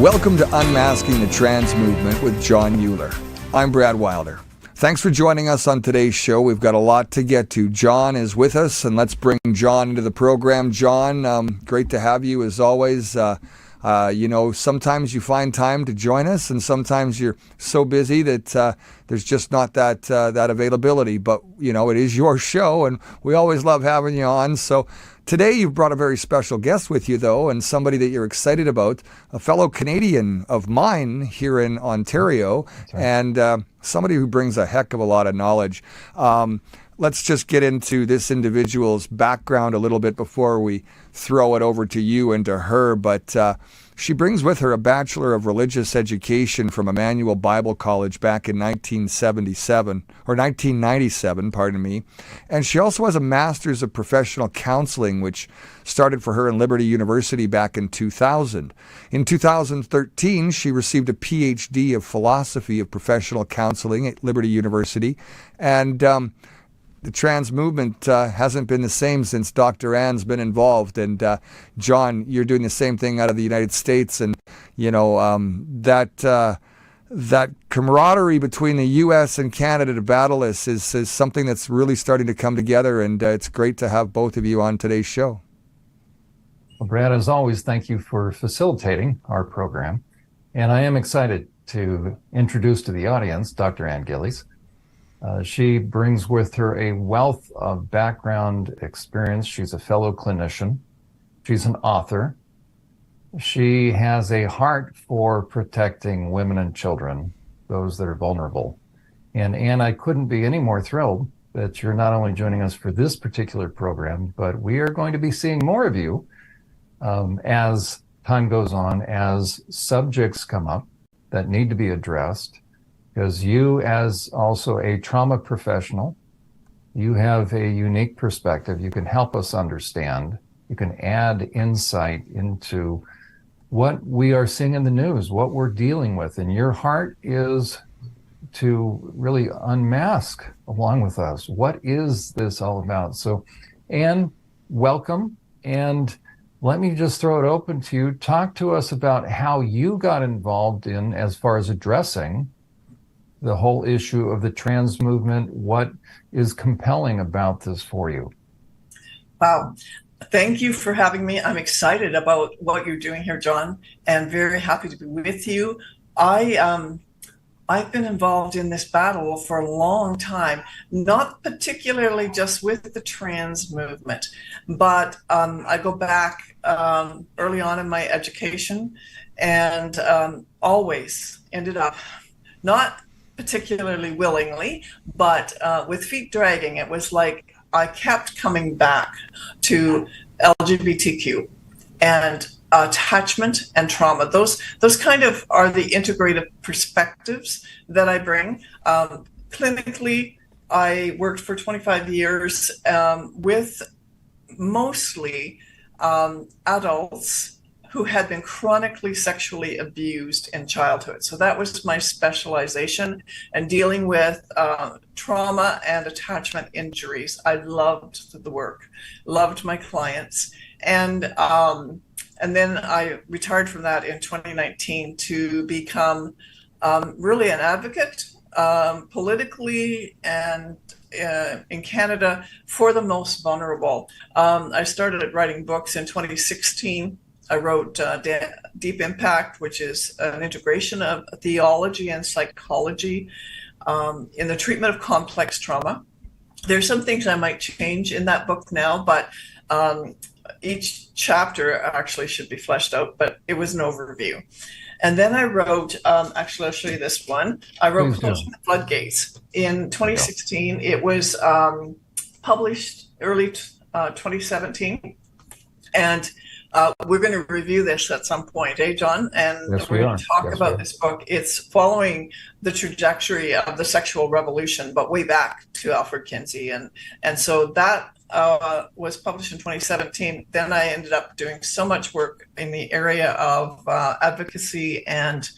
Welcome to Unmasking the Trans Movement with Jon Uhler. I'm Brad Wilder. Thanks for joining us on today's show. We've got a lot to get to. Jon is with us, and let's bring Jon into the program. Jon, great to have you as always. Sometimes you find time to join us, and sometimes you're so busy that there's just not that availability. But, it is your show, and we always love having you on. So today you've brought a very special guest with you, though, and somebody that you're excited about, a fellow Canadian of mine here in Ontario, and somebody who brings a heck of a lot of knowledge. Let's just get into this individual's background a little bit before we throw it over to you and to her. But she brings with her a Bachelor of Religious Education from Emmanuel Bible College back in 1997, pardon me. And she also has a Master's of Professional Counseling, which started for her in Liberty University back in 2000. In 2013, she received a PhD of Philosophy of Professional Counseling at Liberty University. And the trans movement hasn't been the same since Dr. Ann's been involved. And Jon, you're doing the same thing out of the United States. And, that camaraderie between the U.S. and Canada to battle this is something that's really starting to come together. And it's great to have both of you on today's show. Well, Brad, as always, thank you for facilitating our program. And I am excited to introduce to the audience Dr. Ann Gillies. She brings with her a wealth of background experience. She's a fellow clinician. She's an author. She has a heart for protecting women and children, those that are vulnerable. And Ann, I couldn't be any more thrilled that you're not only joining us for this particular program, but we are going to be seeing more of you as time goes on, as subjects come up that need to be addressed. Because you, as also a trauma professional, you have a unique perspective. You can help us understand. You can add insight into what we are seeing in the news, what we're dealing with. And your heart is to really unmask along with us. What is this all about? So, Ann, welcome. And let me just throw it open to you. Talk to us about how you got involved in, as far as addressing the whole issue of the trans movement. What is compelling about this for you? Wow. Thank you for having me. I'm excited about what you're doing here, Jon, and very happy to be with you. I've been involved in this battle for a long time, not particularly just with the trans movement, but I go back early on in my education and always ended up not particularly willingly, but with feet dragging. It was like I kept coming back to LGBTQ and attachment and trauma. Those kind of are the integrative perspectives that I bring. Clinically, I worked for 25 years with mostly adults who had been chronically sexually abused in childhood. So that was my specialization, and dealing with trauma and attachment injuries. I loved the work, loved my clients. And then I retired from that in 2019 to become really an advocate politically and in Canada for the most vulnerable. I started writing books in 2016. I wrote Deep Impact, which is an integration of theology and psychology in the treatment of complex trauma. There's some things I might change in that book now, but each chapter actually should be fleshed out, but it was an overview. And then I wrote, actually, I'll show you this one. I wrote Closing the Floodgates in 2016. It was published early 2017. And we're going to review this at some point, Jon? And yes, we're going to talk about this book. It's following the trajectory of the sexual revolution, but way back to Alfred Kinsey. And so that was published in 2017. Then I ended up doing so much work in the area of advocacy and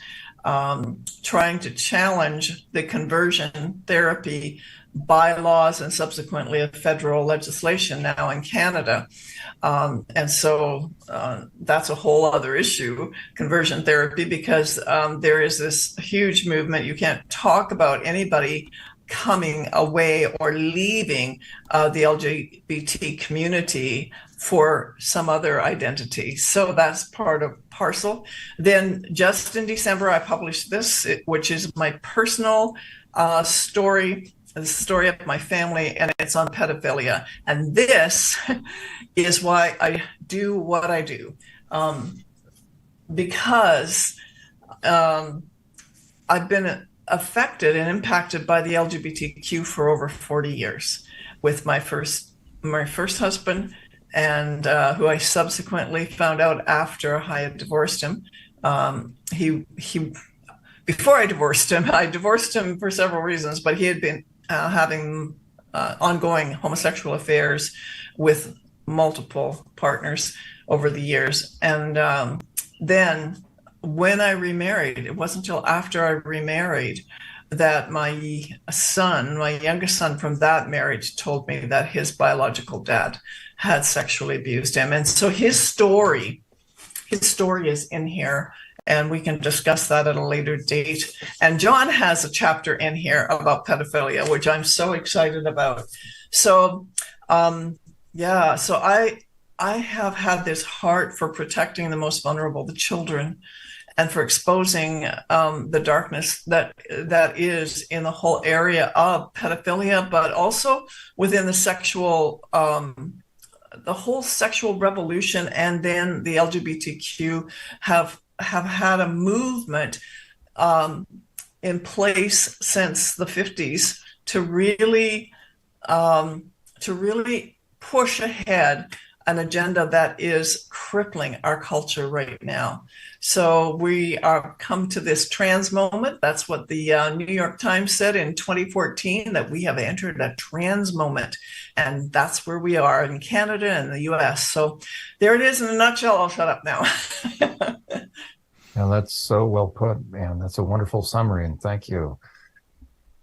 trying to challenge the conversion therapy bylaws and subsequently a federal legislation now in Canada. And so that's a whole other issue, conversion therapy, because there is this huge movement. You can't talk about anybody coming away or leaving the LGBT community for some other identity. So that's part of parcel. Then just in December, I published this, which is my personal story, the story of my family, and it's on pedophilia. And this is why I do what I do, because I've been affected and impacted by the LGBTQ for over 40 years with my first husband, and who I subsequently found out after I had divorced him. Before I divorced him for several reasons, but he had been having ongoing homosexual affairs with multiple partners over the years. And then when I remarried, it wasn't until after I remarried that my youngest son from that marriage told me that his biological dad had sexually abused him. And so his story is in here, and we can discuss that at a later date. And Jon has a chapter in here about pedophilia, which I'm so excited about. So, so I have had this heart for protecting the most vulnerable, the children, and for exposing the darkness that is in the whole area of pedophilia, but also within the whole sexual revolution. And then the LGBTQ have had a movement in place since the 50s to really push ahead an agenda that is crippling our culture right now. So we are come to this trans moment. That's what the New York Times said in 2014, that we have entered a trans moment. And that's where we are in Canada and the US. So there it is in a nutshell. I'll shut up now. Yeah, that's so well put, and that's a wonderful summary, and thank you.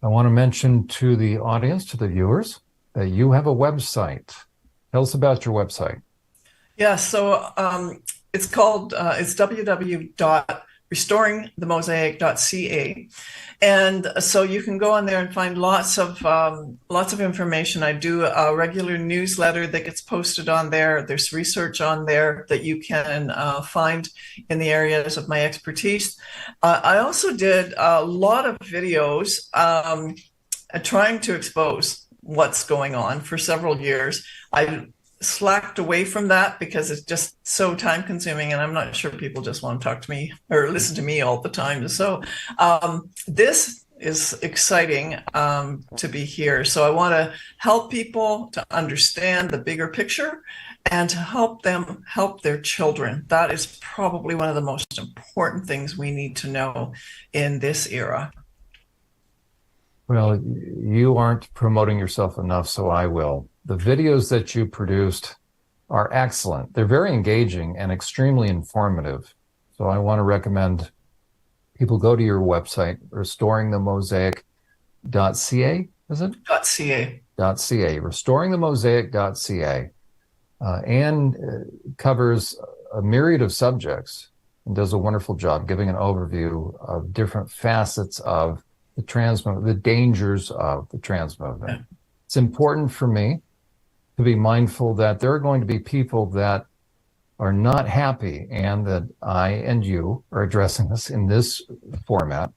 I want to mention to the audience, to the viewers, that you have a website. Tell us about your website. Yeah, so it's called, it's www.restoringthemosaic.ca. And so you can go on there and find lots of information. I do a regular newsletter that gets posted on there. There's research on there that you can find in the areas of my expertise. I also did a lot of videos trying to expose what's going on for several years. I slacked away from that because it's just so time consuming, and I'm not sure people just want to talk to me or listen to me all the time. So this is exciting to be here. So I want to help people to understand the bigger picture and to help them help their children. That is probably one of the most important things we need to know in this era. Well, you aren't promoting yourself enough, so I will. The videos that you produced are excellent. They're very engaging and extremely informative. So I want to recommend people go to your website, restoringthemosaic.ca, is it? .ca. .ca, restoringthemosaic.ca, and covers a myriad of subjects and does a wonderful job giving an overview of different facets of the trans movement, the dangers of the trans movement. Yeah. It's important for me to be mindful that there are going to be people that are not happy, and that I and you are addressing this in this format.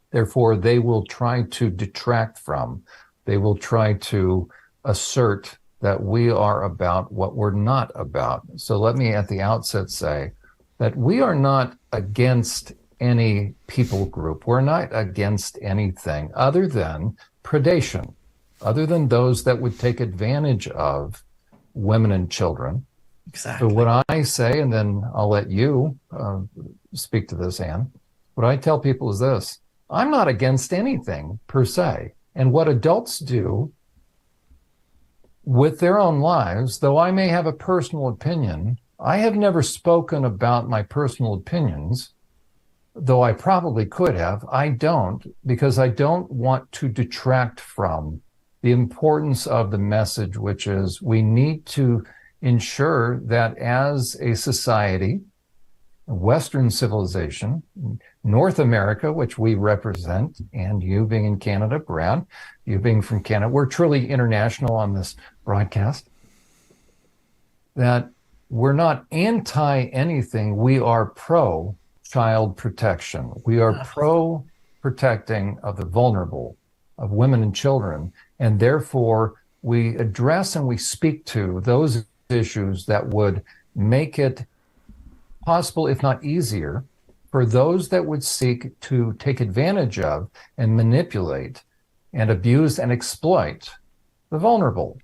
Therefore, they will try to detract from, they will try to assert that we are about what we're not about. So let me at the outset say that we are not against any people group. We're not against anything other than predation, other than those that would take advantage of women and children. Exactly. So what I say, and then I'll let you speak to this, Anne, what I tell people is this: I'm not against anything per se. And what adults do with their own lives, though I may have a personal opinion, I have never spoken about my personal opinions though I probably could have. I don't, because I don't want to detract from the importance of the message, which is we need to ensure that as a society, Western civilization, North America, which we represent, and you being in Canada, Brad, you being from Canada, we're truly international on this broadcast, that we're not anti anything. We are pro child protection. We are pro protecting of the vulnerable, of women and children. And therefore, we address and we speak to those issues that would make it possible, if not easier, for those that would seek to take advantage of and manipulate and abuse and exploit the vulnerable.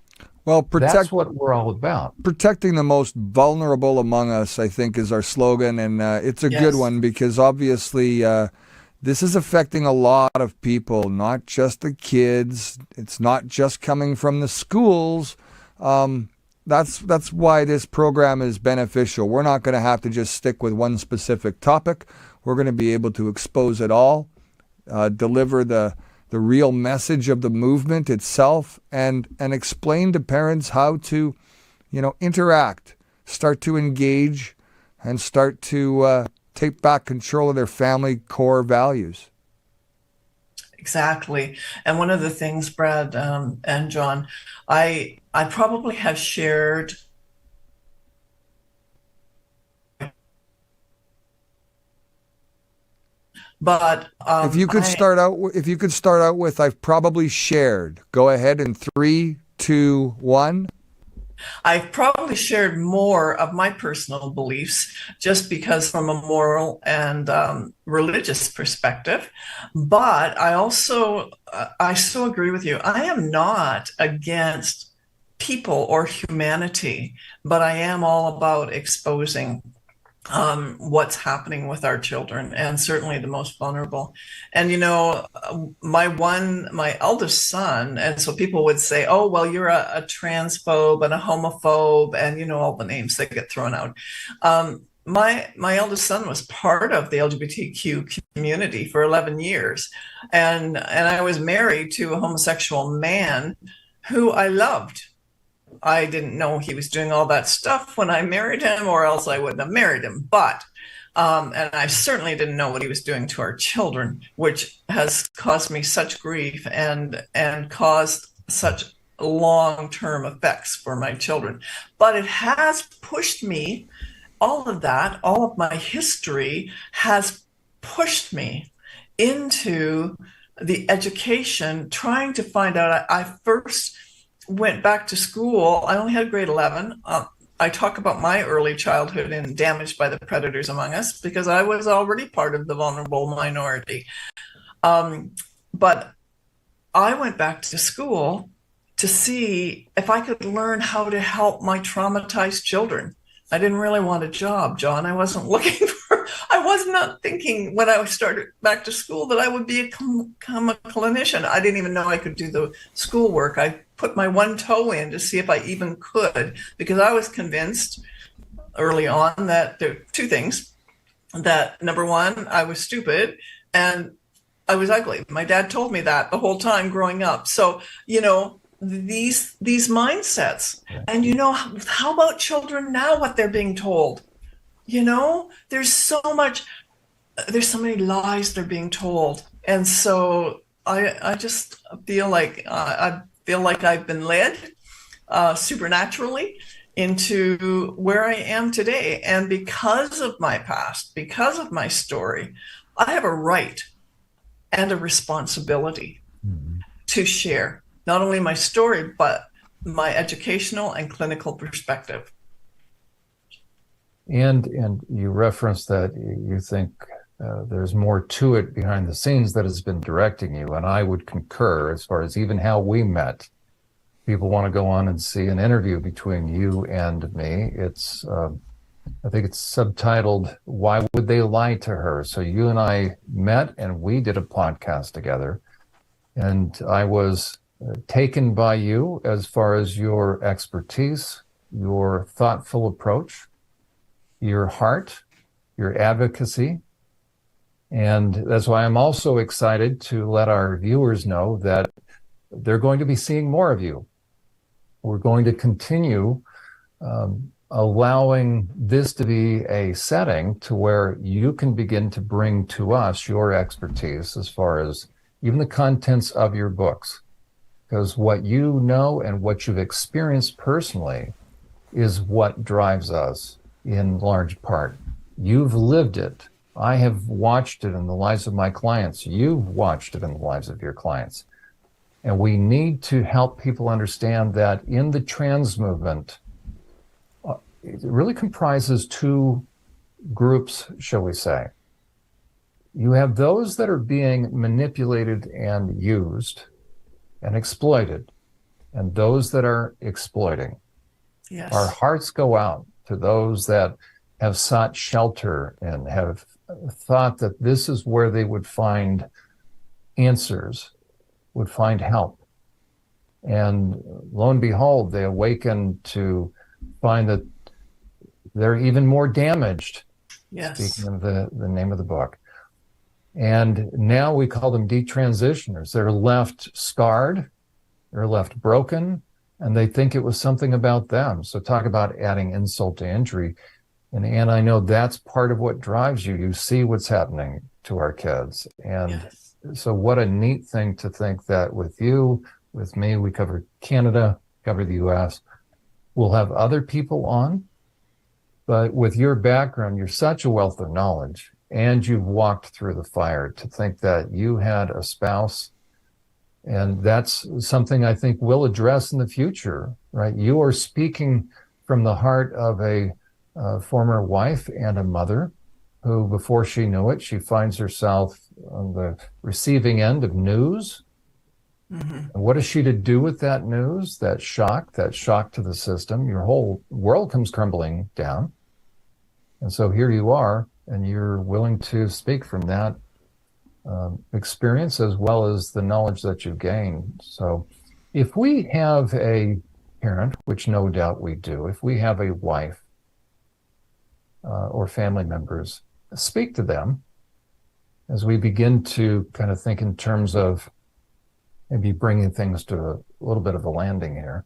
Well, that's what we're all about. Protecting the most vulnerable among us, I think, is our slogan. And it's a good one, because obviously this is affecting a lot of people, not just the kids. It's not just coming from the schools. That's why this program is beneficial. We're not going to have to just stick with one specific topic. We're going to be able to expose it all, deliver the real message of the movement itself, and explain to parents how to, interact, start to engage, and start to take back control of their family core values. Exactly. And one of the things, Brad and John, I probably have shared but if you could start out with I've probably shared. Go ahead in 3, 2, 1. I've probably shared more of my personal beliefs just because from a moral and religious perspective. But I so agree with you. I am not against people or humanity, but I am all about exposing what's happening with our children, and certainly the most vulnerable. And my eldest son, and so people would say, oh, well, you're a transphobe and a homophobe, and all the names that get thrown out. My eldest son was part of the LGBTQ community for 11 years, and I was married to a homosexual man who I loved. I didn't know he was doing all that stuff when I married him, or else I wouldn't have married him. But, and I certainly didn't know what he was doing to our children, which has caused me such grief and caused such long-term effects for my children. But it has pushed me, all of my history has pushed me into the education, trying to find out. I first went back to school. I only had grade 11. I talk about my early childhood and damaged by the predators among us because I was already part of the vulnerable minority. But I went back to school to see if I could learn how to help my traumatized children. I didn't really want a job, John. I was not thinking when I started back to school that I would become a clinician. I didn't even know I could do the schoolwork. I put my one toe in to see if I even could, because I was convinced early on that there are two things. That number one, I was stupid and I was ugly. My dad told me that the whole time growing up. So, these mindsets. And how about children now, what they're being told? There's so many lies they're being told. And so I just feel like I've been led supernaturally into where I am today. And because of my past, because of my story, I have a right and a responsibility to share not only my story, but my educational and clinical perspective. And you referenced that you think there's more to it behind the scenes that has been directing you. And I would concur as far as even how we met. People want to go on and see an interview between you and me. It's, I think it's subtitled, Why Would They Lie to Her? So you and I met and we did a podcast together. And I was taken by you as far as your expertise, your thoughtful approach, your heart, your advocacy, And that's why I'm also excited to let our viewers know that they're going to be seeing more of you. We're going to continue allowing this to be a setting to where you can begin to bring to us your expertise as far as even the contents of your books. Because what you know and what you've experienced personally is what drives us in large part. You've lived it. I have watched it in the lives of my clients. You've watched it in the lives of your clients. And we need to help people understand that in the trans movement, it really comprises two groups, shall we say. You have those that are being manipulated and used and exploited, and those that are exploiting. Yes. Our hearts go out to those that have sought shelter and have thought that this is where they would find answers, would find help. And lo and behold, they awaken to find that they're even more damaged. Yes. Speaking of the name of the book. And now we call them detransitioners. They're left scarred, they're left broken, and they think it was something about them. So talk about adding insult to injury. And I know that's part of what drives you. You see what's happening to our kids. And Yes. so what a neat thing to think that with you, with me, we cover Canada, cover the US. We'll have other people on, but with your background, you're such a wealth of knowledge, and you've walked through the fire. To think that you had a spouse, and that's something I think we'll address in the future, right? You are speaking from the heart of a former wife and a mother who, before she knew it, she finds herself on the receiving end of news. Mm-hmm. And what is she to do with that news, that shock to the system? Your whole world comes crumbling down. And so here you are, and you're willing to speak from that experience as well as the knowledge that you've gained. So if we have a parent, which no doubt we do, if we have a wife or family members, speak to them as we begin to kind of think in terms of maybe bringing things to a little bit of a landing here.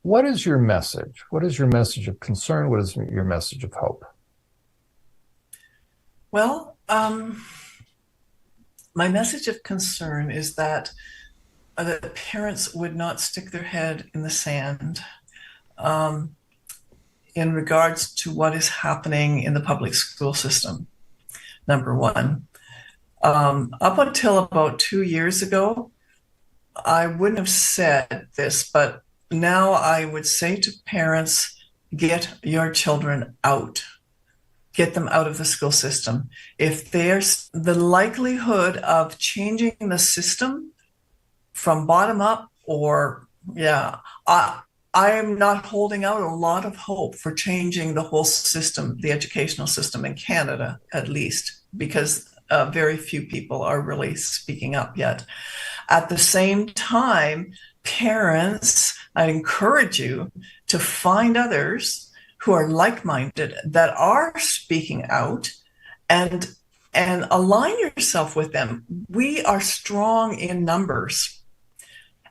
What is your message? What is your message of concern? What is your message of hope? Well, my message of concern is that the parents would not stick their head in the sand in regards to what is happening in the public school system, number one. Up until about 2 years ago, I wouldn't have said this, but now I would say to parents, get your children out. Get them out of the school system. If there's the likelihood of changing the system from bottom up, or I am not holding out a lot of hope for changing the whole system, the educational system in Canada, at least, because very few people are really speaking up yet. At the same time, parents, I encourage you to find others who are like-minded, that are speaking out, and align yourself with them. We are strong in numbers.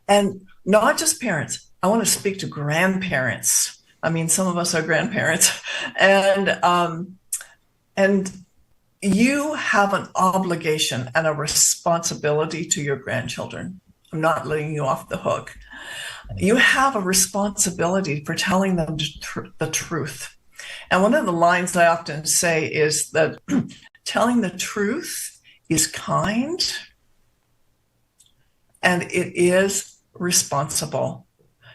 And not just parents. I want to speak to grandparents. I mean, some of us are grandparents. And you have an obligation and a responsibility to your grandchildren. I'm not letting you off the hook. You have a responsibility for telling them the truth. And one of the lines I often say is that telling the truth is kind and it is responsible.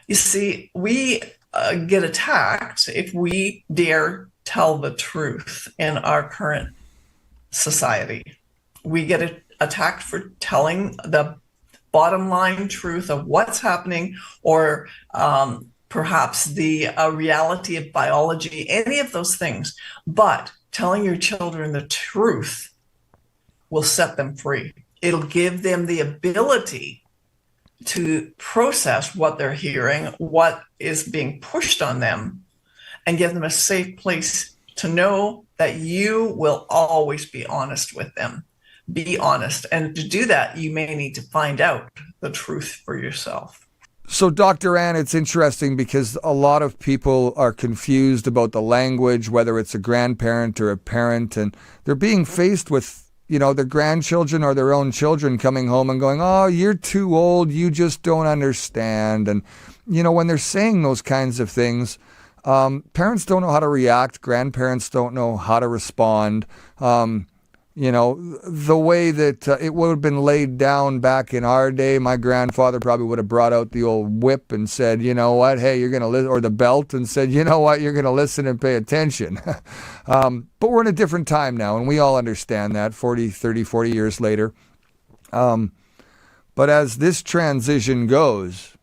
You see, we get attacked if we dare tell the truth in our current society. We get attacked for telling the bottom line truth of what's happening, or perhaps the reality of biology, any of those things. But telling your children the truth will set them free. It'll give them the ability to process what they're hearing, what is being pushed on them, and give them a safe place to know that you will always be honest with them. Be honest. And to do that, you may need to find out the truth for yourself. So, Dr. Ann, it's interesting because a lot of people are confused about the language, whether it's a grandparent or a parent, and they're being faced with, their grandchildren or their own children coming home and going, oh, you're too old, you just don't understand. And, when they're saying those kinds of things, parents don't know how to react, grandparents don't know how to respond. The way that it would have been laid down back in our day, my grandfather probably would have brought out the old whip and said, you know what, hey, you're going to listen, or the belt and said, you know what, you're going to listen and pay attention. But we're in a different time now, and we all understand that 30, 40 years later. But as this transition goes,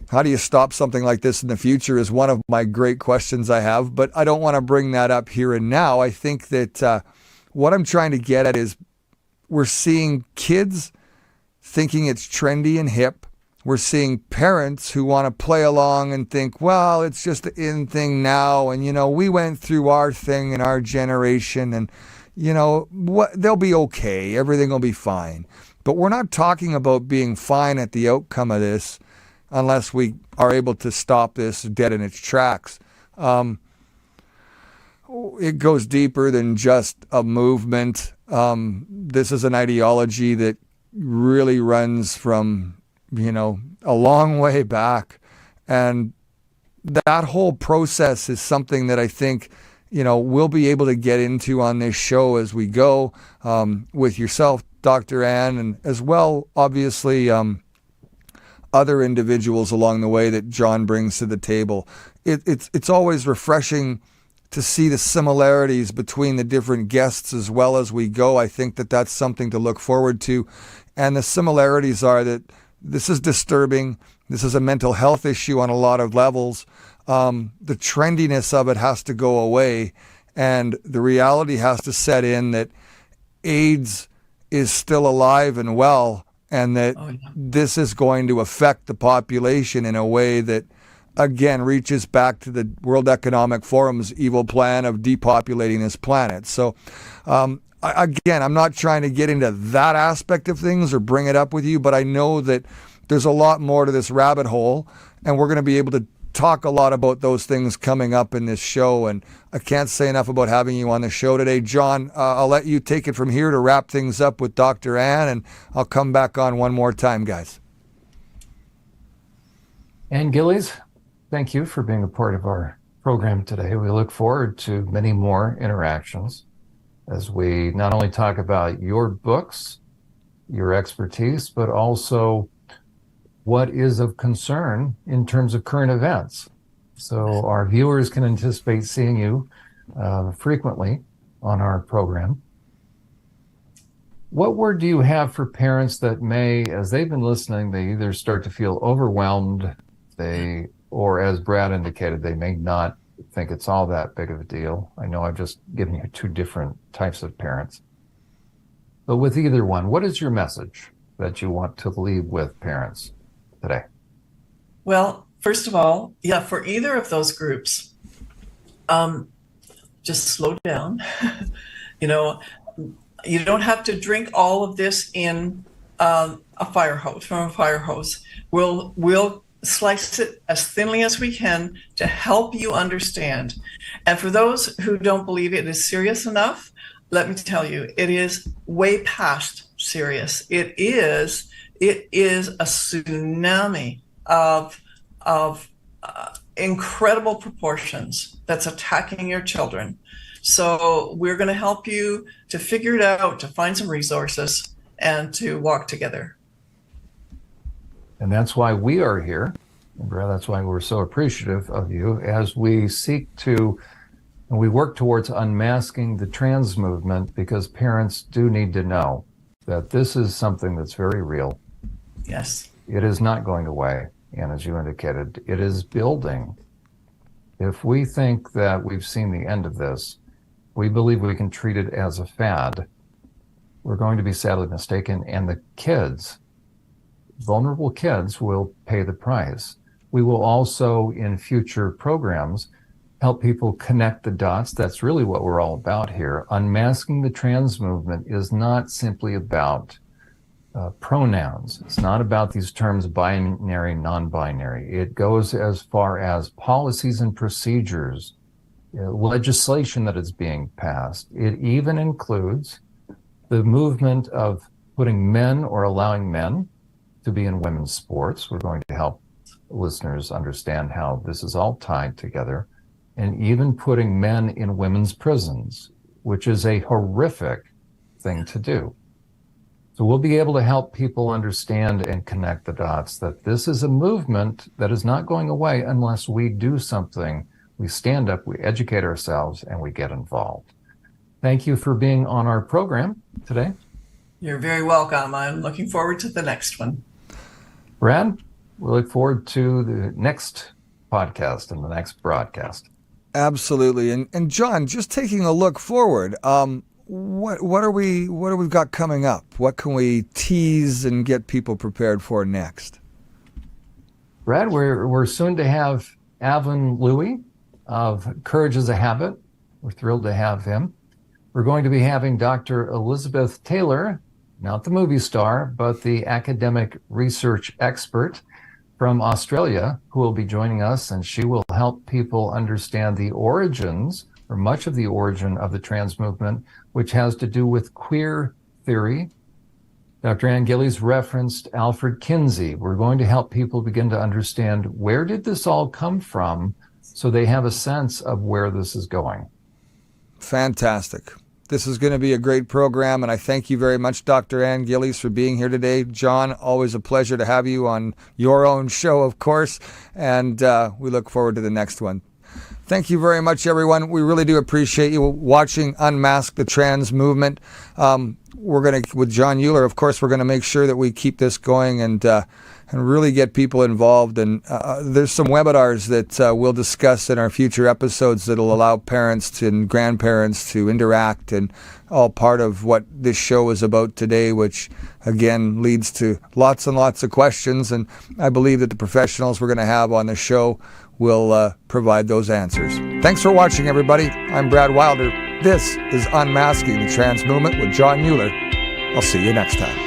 how do you stop something like this in the future is one of my great questions I have, but I don't want to bring that up here and now. I think that what I'm trying to get at is we're seeing kids thinking it's trendy and hip. We're seeing parents who want to play along and think, well, it's just the in thing now. And, we went through our thing in our generation and, they'll be okay. Everything will be fine. But we're not talking about being fine at the outcome of this unless we are able to stop this dead in its tracks. It goes deeper than just a movement. This is an ideology that really runs from, a long way back. And that whole process is something that I think, we'll be able to get into on this show as we go, with yourself, Dr. Ann, and as well, obviously, other individuals along the way that Jon brings to the table. It's always refreshing to see the similarities between the different guests as well as we go. I think that that's something to look forward to. And the similarities are that this is disturbing. This is a mental health issue on a lot of levels. The trendiness of it has to go away. And the reality has to set in that AIDS is still alive and well, and that this is going to affect the population in a way that, again, reaches back to the World Economic Forum's evil plan of depopulating this planet. So, again, I'm not trying to get into that aspect of things or bring it up with you, but I know that there's a lot more to this rabbit hole, and we're going to be able to talk a lot about those things coming up in this show. And I can't say enough about having you on the show today. Jon, I'll let you take it from here to wrap things up with Dr. Ann, and I'll come back on one more time, guys. And Gillies, thank you for being a part of our program today. We look forward to many more interactions as we not only talk about your books, your expertise, but also what is of concern in terms of current events. So our viewers can anticipate seeing you frequently on our program. What word do you have for parents that may, as they've been listening, they either start to feel overwhelmed, or as Brad indicated, they may not think it's all that big of a deal. I know I've just given you two different types of parents. But with either one, what is your message that you want to leave with parents today? Well, first of all, for either of those groups, just slow down. You don't have to drink all of this in from a fire hose. We'll slice it as thinly as we can to help you understand. And for those who don't believe it is serious enough, let me tell you, it is way past serious. It is a tsunami of incredible proportions that's attacking your children. So we're going to help you to figure it out, to find some resources, and to walk together. And that's why we are here. And Brad, that's why we're so appreciative of you as we seek to, and we work towards unmasking the trans movement, because parents do need to know that this is something that's very real. Yes. It is not going away. And as you indicated, it is building. If we think that we've seen the end of this, we believe we can treat it as a fad, we're going to be sadly mistaken. And the kids, vulnerable kids, will pay the price. We will also, in future programs, help people connect the dots. That's really what we're all about here. Unmasking the Trans Movement is not simply about pronouns. It's not about these terms binary, non-binary. It goes as far as policies and procedures, legislation that is being passed. It even includes the movement of putting men or allowing men to be in women's sports. We're going to help listeners understand how this is all tied together, and even putting men in women's prisons, which is a horrific thing to do. So we'll be able to help people understand and connect the dots that this is a movement that is not going away unless we do something. We stand up, we educate ourselves, and we get involved. Thank you for being on our program today. You're very welcome. I'm looking forward to the next one. Brad, we look forward to the next podcast and the next broadcast. Absolutely. And Jon, just taking a look forward, what are we got coming up? What can we tease and get people prepared for next? Brad, we're soon to have Avon Louie of Courage is a Habit. We're thrilled to have him. We're going to be having Dr. Elizabeth Taylor, not the movie star, but the academic research expert from Australia, who will be joining us, and she will help people understand the origins, or much of the origin of the trans movement, which has to do with queer theory. Dr. Ann Gillies referenced Alfred Kinsey. We're going to help people begin to understand where did this all come from so they have a sense of where this is going. Fantastic. This is going to be a great program, and I thank you very much, Dr. Ann Gillies, for being here today. Jon, always a pleasure to have you on your own show, of course, and we look forward to the next one. Thank you very much, everyone. We really do appreciate you watching Unmask the Trans Movement. We're going to, with Jon Uhler, of course, we're going to make sure that we keep this going and really get people involved. And there's some webinars that we'll discuss in our future episodes that'll allow parents and grandparents to interact, and all part of what this show is about today, which again leads to lots and lots of questions. And I believe that the professionals we're going to have on the show will provide those answers. Thanks for watching, everybody. I'm Brad Wilder. This is Unmasking the Trans Movement with Jon Uhler. I'll see you next time.